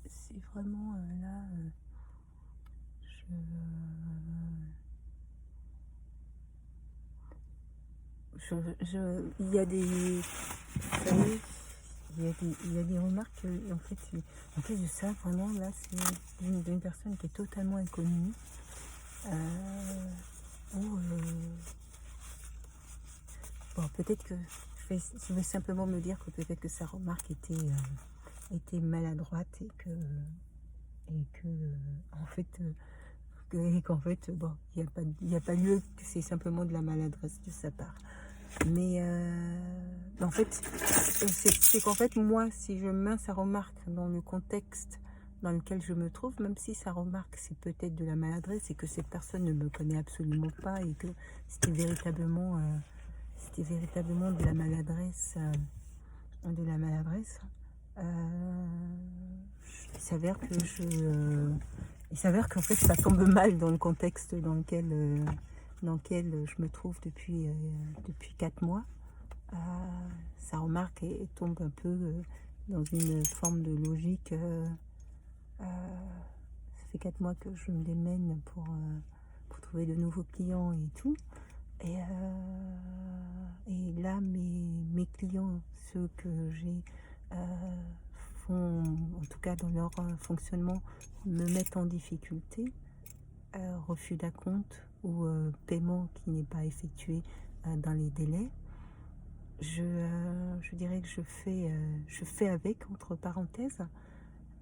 c'est vraiment là, je, il y a des, vous savez, il y a des remarques en fait de ça, vraiment, là, c'est d'une personne qui est totalement inconnue, où, bon, peut-être que je vais simplement me dire que peut-être que sa remarque était maladroite et que en fait, et qu'en fait, bon, il y a pas lieu, que c'est simplement de la maladresse de sa part. Mais en fait, c'est qu'en fait, moi, si je mets sa remarque dans le contexte dans lequel je me trouve, même si sa remarque c'est peut-être de la maladresse et que cette personne ne me connaît absolument pas et que c'était véritablement, de la maladresse, euh, il s'avère qu'en fait ça tombe mal dans le contexte dans lequel je me trouve depuis 4 mois. Euh, Sa remarque tombe un peu dans une forme de logique. Ça fait 4 mois que je me démène pour trouver de nouveaux clients et tout. Et là, mes clients, ceux que j'ai, font, en tout cas dans leur fonctionnement, me mettent en difficulté. Refus d'acompte ou paiement qui n'est pas effectué dans les délais. Je dirais que je fais avec, entre parenthèses.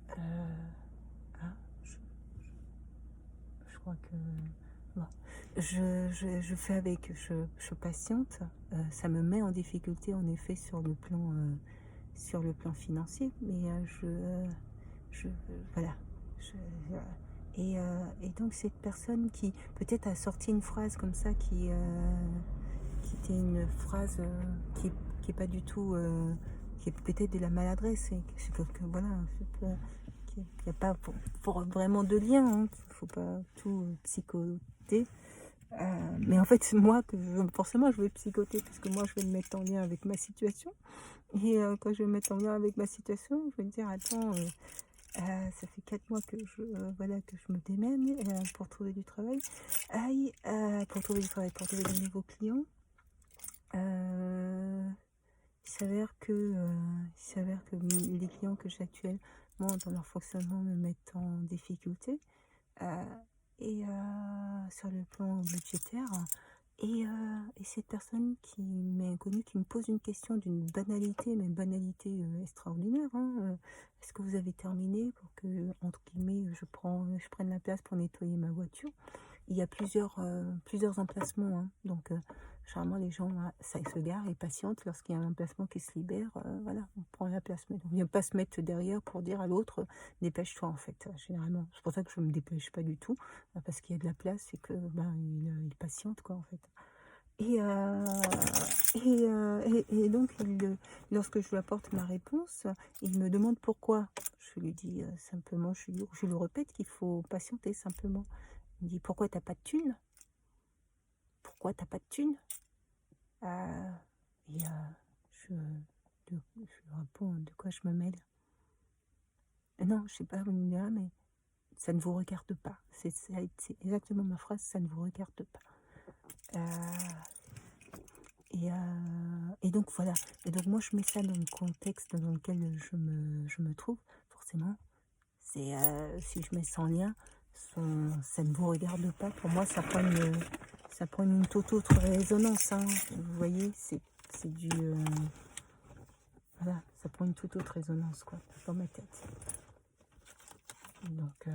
Ah, je crois que... Bon. Je fais avec, je patiente. Ça me met en difficulté, en effet, sur le plan financier. Mais je voilà. Je, et donc, cette personne qui, peut-être, a sorti une phrase comme ça qui était une phrase qui est pas du tout, qui est peut-être de la maladresse, et voilà, qu'il n'y a pas pour vraiment de lien, hein, faut pas tout psychoter. Mais en fait, moi, forcément, je vais psychoter parce que moi, je vais me mettre en lien avec ma situation. Et quand je vais me mettre en lien avec ma situation, je vais me dire, attends, ça fait 4 mois que voilà, que je me démène pour trouver du travail. Aïe, pour trouver du travail, pour trouver de nouveaux clients. Il s'avère que les clients que j'ai actuellement dans leur fonctionnement me mettent en difficulté euh, sur le plan budgétaire. Et cette personne qui m'est inconnue, qui me pose une question d'une banalité, mais une banalité extraordinaire. Hein, est-ce que vous avez terminé pour que, entre guillemets, je prenne la place pour nettoyer ma voiture? Il y a plusieurs emplacements, hein. Donc généralement les gens ça se garent et patientent lorsqu'il y a un emplacement qui se libère. Voilà, on prend la place. Mais on ne vient pas se mettre derrière pour dire à l'autre dépêche-toi, en fait. Généralement, c'est pour ça que je ne me dépêche pas du tout, parce qu'il y a de la place et que il patiente, quoi, en fait. Et, donc, lorsque je lui apporte ma réponse, il me demande pourquoi. Je lui dis simplement, je lui répète qu'il faut patienter simplement. Il me dit, pourquoi t'as pas de thunes? Pourquoi t'as pas de thunes? Et je, je lui réponds, de quoi je me mêle? Non, je sais pas, vous me direz, mais ça ne vous regarde pas. C'est exactement ma phrase, ça ne vous regarde pas. Et donc voilà. Et donc moi je mets ça dans le contexte dans lequel je me trouve. Forcément, c'est si je mets ça en lien, ça ne vous regarde pas. Pour moi, ça prend une toute autre résonance. Hein. Vous voyez, c'est du voilà, ça prend une toute autre résonance, quoi, dans ma tête. Donc